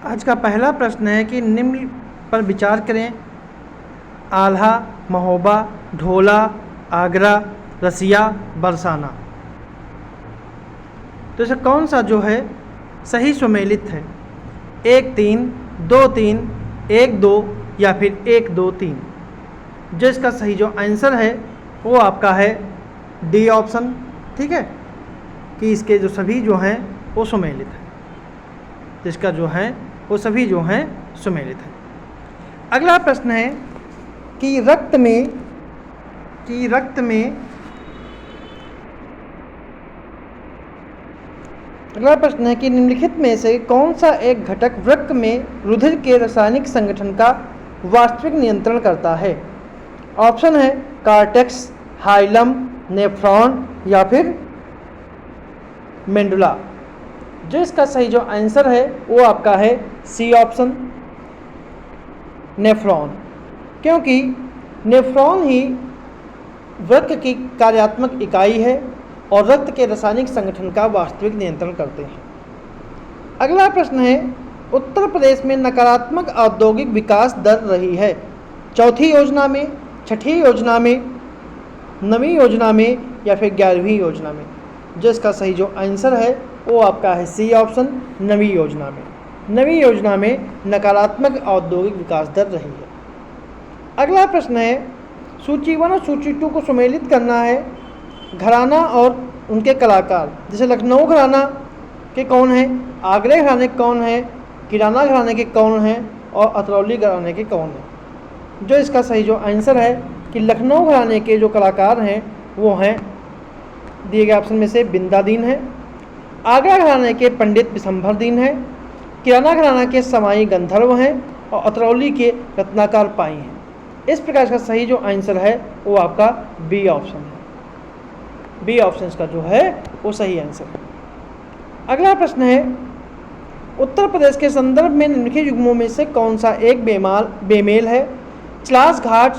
आज का पहला प्रश्न है कि निम्न पर विचार करें। आल्हा, महोबा, ढोला, आगरा, रसिया, बरसाना। तो इसे कौन सा जो है सही सुमेलित है? 1 3, 2 3, 1 2 या फिर 1 2 3। जो इसका सही जो आंसर है वो आपका है डी ऑप्शन। ठीक है, कि इसके जो सभी जो हैं वो सुमेलित है, जिसका जो है वो सभी जो हैं सुमेलित है। अगला प्रश्न है कि रक्त में अगला प्रश्न है कि निम्नलिखित में से कौन सा एक घटक वृक्क में रुधिर के रासायनिक संगठन का वास्तविक नियंत्रण करता है? ऑप्शन है कार्टेक्स, हाइलम, नेफ्रॉन या फिर मेंडुला। जो इसका सही जो आंसर है वो आपका है सी ऑप्शन, नेफ्रॉन। क्योंकि नेफ्रॉन ही वृक्क की कार्यात्मक इकाई है और रक्त के रासायनिक संगठन का वास्तविक नियंत्रण करते हैं। अगला प्रश्न है उत्तर प्रदेश में नकारात्मक औद्योगिक विकास दर रही है? चौथी योजना में, छठी योजना में, 9वीं योजना में या फिर 11वीं योजना में? जो इसका सही जो आंसर है वो आपका है सी ऑप्शन, 9वीं योजना में। 9वीं योजना में नकारात्मक औद्योगिक विकास दर रही है। अगला प्रश्न है सूची 1 और सूची 2 को सुमेलित करना है। घराना और उनके कलाकार, जैसे लखनऊ घराना के कौन हैं, आगरे घराने के कौन हैं, किराना घराने के कौन हैं और अतरौली घराने के कौन हैं? जो इसका सही जो आंसर है कि लखनऊ घराने के जो कलाकार हैं वो हैं दिए गए ऑप्शन में से बिंदादीन है, आगरा घराने के पंडित बिशंभर दीन है, किराना घराना के समाई गंधर्व हैं और अतरौली के रत्नाकर पाई हैं। इस प्रकार का सही जो आंसर है वो आपका बी ऑप्शन है। बी ऑप्शन का जो है वो सही आंसर है। अगला प्रश्न है उत्तर प्रदेश के संदर्भ में निम्नलिखित युग्मों में से कौन सा एक बेमेल है? चिलास घाट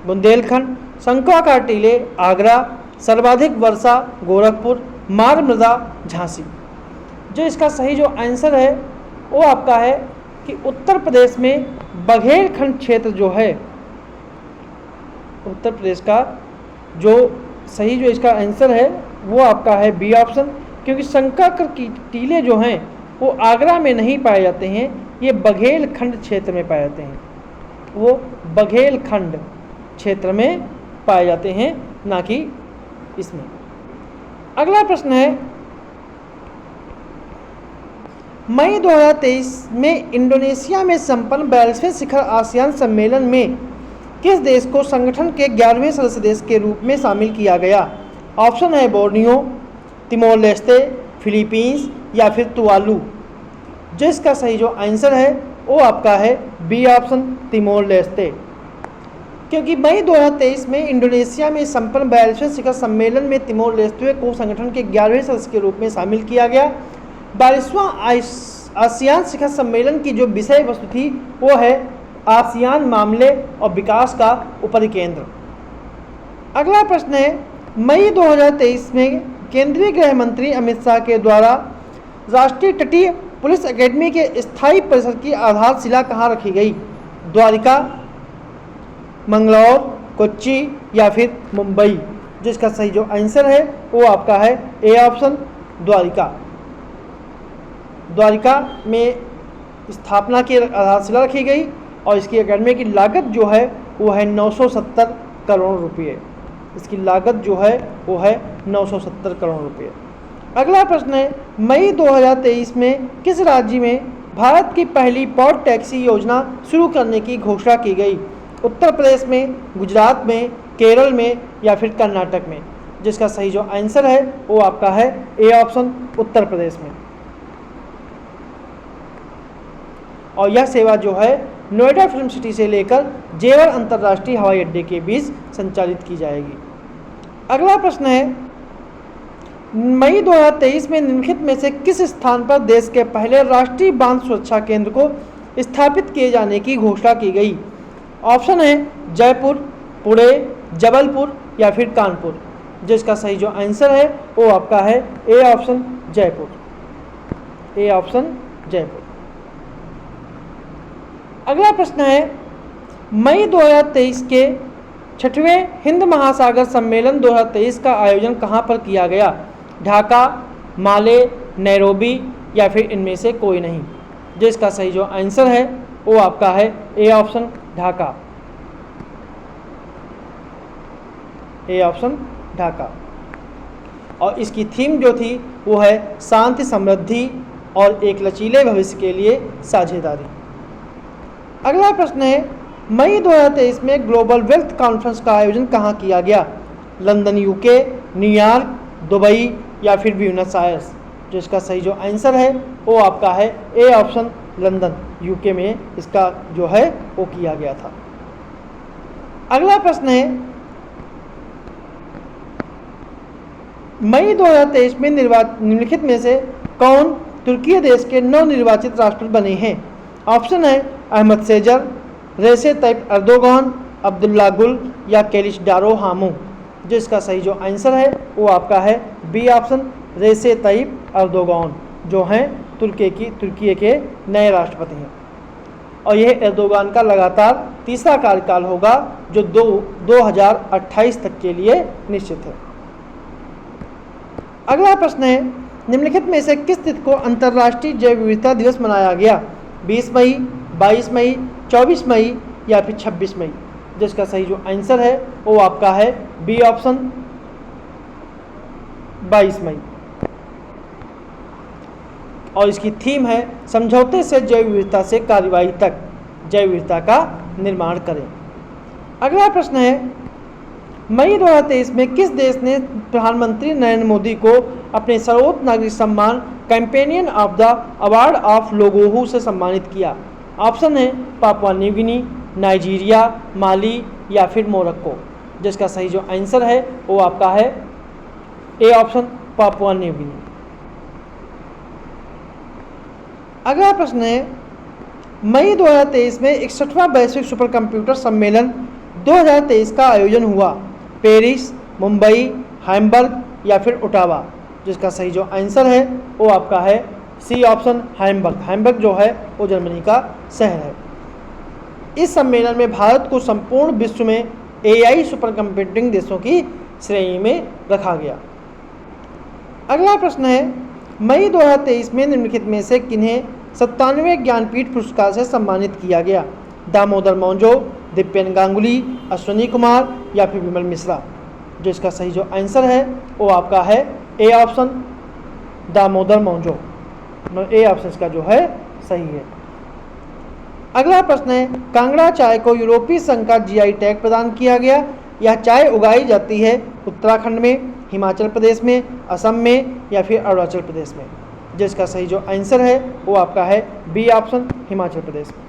बुंदेलखंड, शंकुआकार टीले आगरा, सर्वाधिक वर्षा गोरखपुर, मार मृदा झांसी। जो इसका सही जो आंसर है वो आपका है कि उत्तर प्रदेश में बघेलखंड क्षेत्र जो है, उत्तर प्रदेश का जो सही जो इसका आंसर है वो आपका है बी ऑप्शन। क्योंकि शंकुआकार की टीले जो हैं वो आगरा में नहीं पाए जाते हैं, ये बघेलखंड क्षेत्र में पाए जाते हैं। वो बघेलखंड क्षेत्र में पाए जाते हैं, ना कि इसमें। अगला प्रश्न है मई 2023 में इंडोनेशिया में संपन्न 42वें शिखर आसियान सम्मेलन में किस देश को संगठन के 11वें सदस्य देश के रूप में शामिल किया गया? ऑप्शन है बोर्नियो, तिमोर लेस्ते, फिलीपींस या फिर तुवालू। जो इसका सही जो आंसर है वो आपका है बी ऑप्शन, तिमोर लेस्ते। क्योंकि मई 2023 में इंडोनेशिया में संपन्न 42वें शिखर सम्मेलन में तिमोर लेस्ते को संगठन के 11वें सदस्य के रूप में शामिल किया गया। 42वां आसियान शिखर सम्मेलन की जो विषय वस्तु थी वो है आसियान मामले और विकास का उपरिकेंद्र। अगला प्रश्न है मई 2023 में केंद्रीय गृह मंत्री अमित शाह के द्वारा राष्ट्रीय तटीय पुलिस अकेडमी के स्थायी परिसर की आधारशिला कहाँ रखी गई? द्वारिका, मंगलौर, कोच्चि या फिर मुंबई? जिसका सही जो आंसर है वो आपका है ए ऑप्शन, द्वारिका। द्वारिका में स्थापना की आधारशिला रखी गई और इसकी अकेडमी की लागत जो है वो है 970 करोड़ रुपये। इसकी लागत जो है वो है 970 करोड़ रुपये। अगला प्रश्न है मई 2023 में किस राज्य में भारत की पहली पॉड टैक्सी योजना शुरू करने की घोषणा की गई? उत्तर प्रदेश में, गुजरात में, केरल में या फिर कर्नाटक में? जिसका सही जो आंसर है वो आपका है ए ऑप्शन, उत्तर प्रदेश में। और यह सेवा जो है नोएडा फिल्म सिटी से लेकर जेवर अंतर्राष्ट्रीय हवाई अड्डे के बीच संचालित की जाएगी। अगला प्रश्न है मई 2023 में निम्नलिखित में से किस स्थान पर देश के पहले राष्ट्रीय बांध सुरक्षा केंद्र को स्थापित किए जाने की घोषणा की गई? ऑप्शन है जयपुर, पुणे, जबलपुर या फिर कानपुर? जिसका सही जो आंसर है वो आपका है A option, Jaipur. A option, Jaipur. अगला प्रश्न है, मई 2023 के 6वें हिंद महासागर सम्मेलन 2023 का आयोजन कहाँ पर किया गया? ढाका, माले, नैरोबी या फिर इनमें से कोई नहीं। जिसका सही जो आंसर है वो आपका है A option Dhaka. A option Dhaka. और इसकी थीम जो थी वो है शांति, समृद्धि और एक लचीले भविष्य के लिए साझेदारी। अगला प्रश्न है, मई 2023 में ग्लोबल वेल्थ कॉन्फ्रेंस का आयोजन कहाँ किया गया? लंदन यूके, न्यूयॉर्क, दुबई या फिर ब्यूनस आयर्स। जिसका सही जो आंसर है वो आपका है ए ऑप्शन लंदन यूके में इसका जो है वो किया गया था। अगला प्रश्न है, मई 2023 में निम्नलिखित में से कौन तुर्की देश के नवनिर्वाचित राष्ट्रपति बने हैं? ऑप्शन है Ahmet Sezer, Recep Tayyip Erdogan, Abdullah Gul या केलिचदारो हामू। जिसका सही जो आंसर है वो आपका है B option Recep Tayyip Erdogan, जो हैं तुर्की के नए राष्ट्रपति हैं। और यह एर्दोगान का लगातार तीसरा कार्यकाल होगा जो 2028 तक के लिए निश्चित है। अगला प्रश्न है, निम्नलिखित में से किस तिथि को अंतर्राष्ट्रीय जैव विविधता दिवस मनाया गया? 20 मई, 22 मई, 24 मई या फिर 26 मई। जिसका सही जो आंसर है वो आपका है बी ऑप्शन 22 मई। और इसकी थीम है समझौते से जैव विविधता से कार्यवाही तक जैव विविधता का निर्माण करें। अगला प्रश्न है, मई 2023 में किस देश ने प्रधानमंत्री नरेंद्र मोदी को अपने सर्वोच्च नागरिक सम्मान companion of the award of लोगोहू से सम्मानित किया? ऑप्शन है पापुआ न्यू गिनी, नाइजीरिया, माली या फिर मोरक्को। जिसका सही जो आंसर है वो आपका है A option Papua New Guinea. अगला प्रश्न है, मई 2023 में 61वां वैश्विक सुपर कंप्यूटर सम्मेलन 2023 का आयोजन हुआ? पेरिस, मुंबई, हैम्बर्ग या फिर ओटावा। जिसका सही जो आंसर है वो आपका है सी ऑप्शन हैम्बर्ग। हैम्बर्ग जो है वो जर्मनी का शहर है। इस सम्मेलन में भारत को संपूर्ण विश्व में एआई सुपर कंप्यूटिंग देशों की श्रेणी में रखा गया। अगला प्रश्न है, मई 2023 में निम्नलिखित में से किन्हें 97वें ज्ञानपीठ पुरस्कार से सम्मानित किया गया? दामोदर मौजो, दिप्यन गांगुली, अश्विनी कुमार या फिर विमल मिश्रा। जिसका सही जो आंसर है वो आपका है ए option Damodar Mauzo. A option इसका जो है सही है। अगला प्रश्न है, कांगड़ा चाय को यूरोपीय संघ का जीआई टैग प्रदान किया गया। यह चाय उगाई जाती है उत्तराखंड में, हिमाचल प्रदेश में, असम में या फिर अरुणाचल प्रदेश में। जिसका सही जो आंसर है वो आपका है बी ऑप्शन हिमाचल प्रदेश में।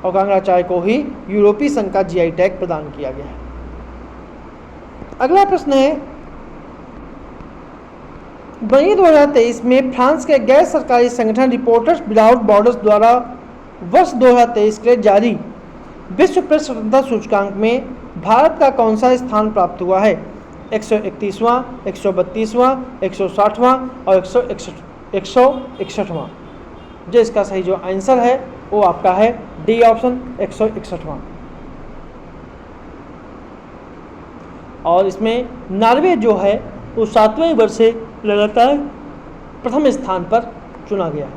और कांगड़ा चाय को ही यूरोपीय संघ का जीआई टैग प्रदान किया गया है। अगला प्रश्न है, मई 2023 में फ्रांस के गैर सरकारी संगठन रिपोर्टर्स विदाउट बॉर्डर्स द्वारा वर्ष 2023 के लिए जारी विश्व प्रेस स्वतंत्रता सूचकांक में भारत का कौन सा स्थान प्राप्त हुआ है? 131वां, 132वां, 160वां और 161वां। जो इसका सही जो आंसर है वो आपका है डी ऑप्शन 161वां। और इसमें नॉर्वे जो है वो 7वें वर्ष से लगातार प्रथम स्थान पर चुना गया है।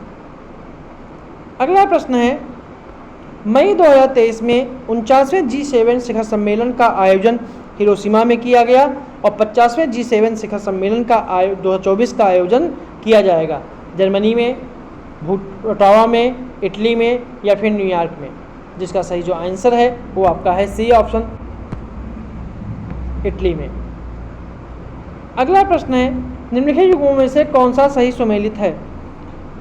अगला प्रश्न है, मई 2023 में 49वें G7 शिखर सम्मेलन का आयोजन हिरोशिमा में किया गया और 50वें G7 शिखर सम्मेलन का 2024 का आयोजन किया जाएगा जर्मनी में, ओटावा में, इटली में या फिर न्यूयॉर्क में। जिसका सही जो आंसर है वो आपका है सी ऑप्शन इटली में। अगला प्रश्न है, निम्नलिखित युग्मों में से कौन सा सही सुमेलित है?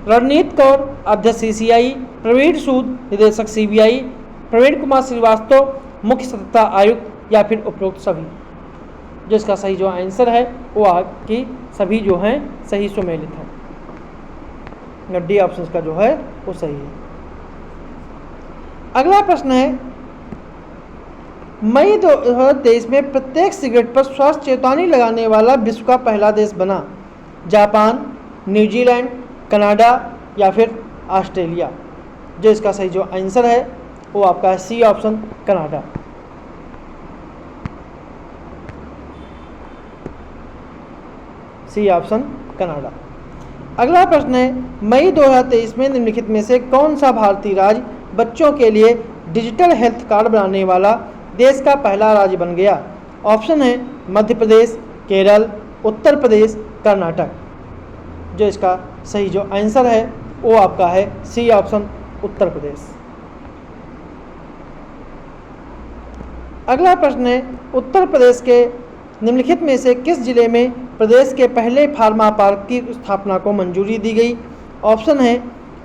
रणनीत कौर अध्यक्ष CCI, प्रवीण सूद निदेशक CBI, प्रवीण कुमार श्रीवास्तव मुख्य सतर्कता आयुक्त या फिर उपरोक्त सभी। जिसका सही जो आंसर है वो आपकी सभी जो हैं सही सुमेलित हैं। डी ऑप्शन का जो है वो सही है। अगला प्रश्न है, मई 2023 में प्रत्येक सिगरेट पर स्वास्थ्य चेतावनी लगाने वाला विश्व का पहला देश बना? जापान, न्यूजीलैंड, कनाडा या फिर ऑस्ट्रेलिया। जो इसका सही जो आंसर है वो आपका है C option Canada. C option Canada. अगला प्रश्न है, मई 2023 में निम्नलिखित में से कौन सा भारतीय राज्य बच्चों के लिए डिजिटल हेल्थ कार्ड बनाने वाला देश का पहला राज्य बन गया? ऑप्शन है मध्य प्रदेश, केरल, उत्तर प्रदेश, कर्नाटक। जो इसका सही जो आंसर है वो आपका है सी ऑप्शन उत्तर प्रदेश। अगला प्रश्न है, उत्तर प्रदेश के निम्नलिखित में से किस जिले में प्रदेश के पहले फार्मा पार्क की स्थापना को मंजूरी दी गई? ऑप्शन है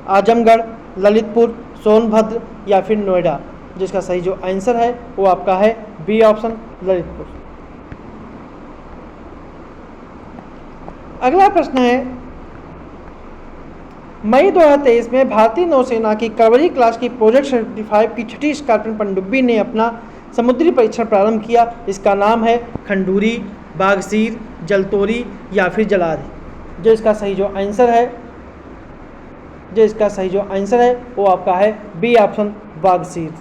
आजमगढ़, ललितपुर, सोनभद्र या फिर नोएडा। जिसका सही जो आंसर है वो आपका है बी ऑप्शन ललितपुर। अगला प्रश्न है, मई 2023 में भारतीय नौसेना की करवरी क्लास की प्रोजेक्ट 75 की छठी स्कॉर्पियन पनडुब्बी ने अपना समुद्री परीक्षण प्रारंभ किया। इसका नाम है खंडूरी, बागसीर, जलतोरी या फिर जलाधि। जो इसका सही जो आंसर है वो आपका है बी ऑप्शन बागसीर।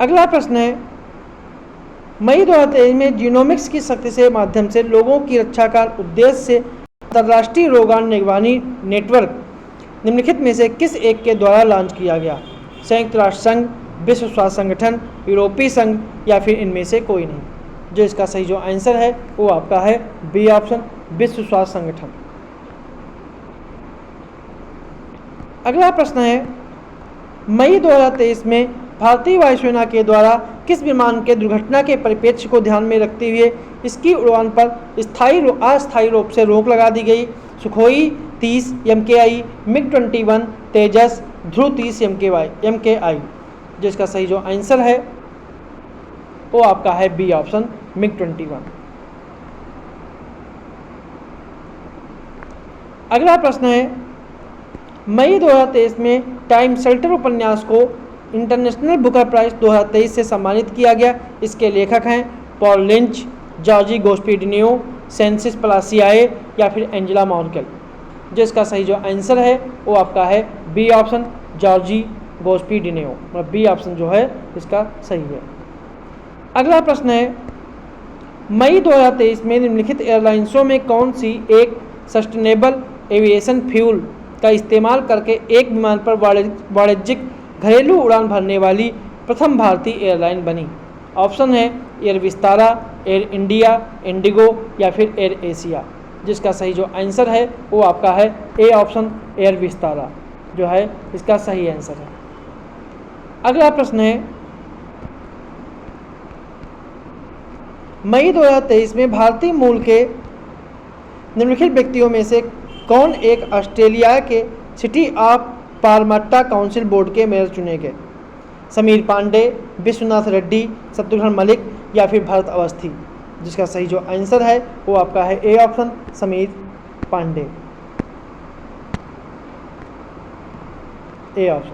अगला प्रश्न है, मई 2023 में जीनोमिक्स की शक्ति से माध्यम से लोगों की रक्षा का उद्देश्य से अंतर्राष्ट्रीय रोगाण निगरानी नेटवर्क निम्नलिखित में से किस एक के द्वारा लॉन्च किया गया? संयुक्त राष्ट्र संघ, विश्व स्वास्थ्य संगठन, यूरोपीय संघ या फिर इनमें से कोई नहीं। जो इसका सही जो आंसर है वो आपका है बी ऑप्शन विश्व स्वास्थ्य संगठन। अगला प्रश्न है, मई 2023 में भारतीय वायुसेना के द्वारा किस विमान के दुर्घटना के परिप्रेक्ष्य को ध्यान में रखते हुए इसकी उड़ान पर अस्थायी रूप से रोक लगा दी गई? सुखोई 30 MKI, MiG-21, तेजस, ध्रुव 30 MKI। जिसका सही जो आंसर है वो आपका है बी ऑप्शन MiG-21। अगला प्रश्न है, मई 2023 में टाइम शेल्टर उपन्यास को इंटरनेशनल बुकर प्राइज 2023 से सम्मानित किया गया। इसके लेखक हैं पॉल लिंच, जॉर्जी गोस्पी-डिनियो, सेंसिस पलासियाए या फिर एंजेला मॉर्केल। जिसका सही जो आंसर है वो आपका है बी ऑप्शन जॉर्जी गोस्पी-डिनियो। मतलब बी ऑप्शन जो है इसका सही है। अगला प्रश्न है, मई 2023 में निम्नलिखित एयरलाइंसों में कौन सी एक सस्टेनेबल एविएशन फ्यूल का इस्तेमाल करके एक विमान पर वाणिज्यिक घरेलू उड़ान भरने वाली प्रथम भारतीय एयरलाइन बनी? ऑप्शन है air Vistara, air India, Indigo या फिर एयर एशिया। जिसका सही जो आंसर है वो आपका है ए ऑप्शन एयर विस्तारा जो है इसका सही आंसर है। अगला प्रश्न है, मई 2023 में भारतीय मूल के निम्नलिखित व्यक्तियों में से कौन एक ऑस्ट्रेलिया के सिटी ऑफ पालमट्टा काउंसिल बोर्ड के मेयर चुने गए? समीर पांडे, विश्वनाथ रेड्डी, शत्रुघ्न मलिक या फिर भरत अवस्थी। जिसका सही जो आंसर है वो आपका है ए option Sameer Pandey. A option.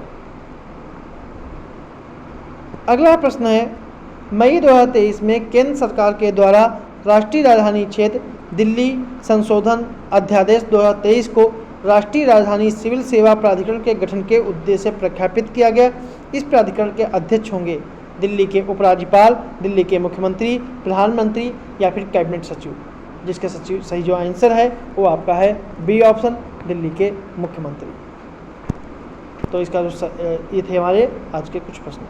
अगला प्रश्न है, मई 2023 में केंद्र सरकार के द्वारा राष्ट्रीय राजधानी क्षेत्र दिल्ली संशोधन अध्यादेश 2023 को राष्ट्रीय राजधानी सिविल सेवा प्राधिकरण के गठन के उद्देश्य से प्रख्यापित किया गया। इस प्राधिकरण के अध्यक्ष होंगे दिल्ली के उपराज्यपाल, दिल्ली के मुख्यमंत्री, प्रधानमंत्री या फिर कैबिनेट सचिव। जिसका सही जो आंसर है वो आपका है बी ऑप्शन दिल्ली के मुख्यमंत्री। तो इसका जो ये थे हमारे आज के कुछ प्रश्न।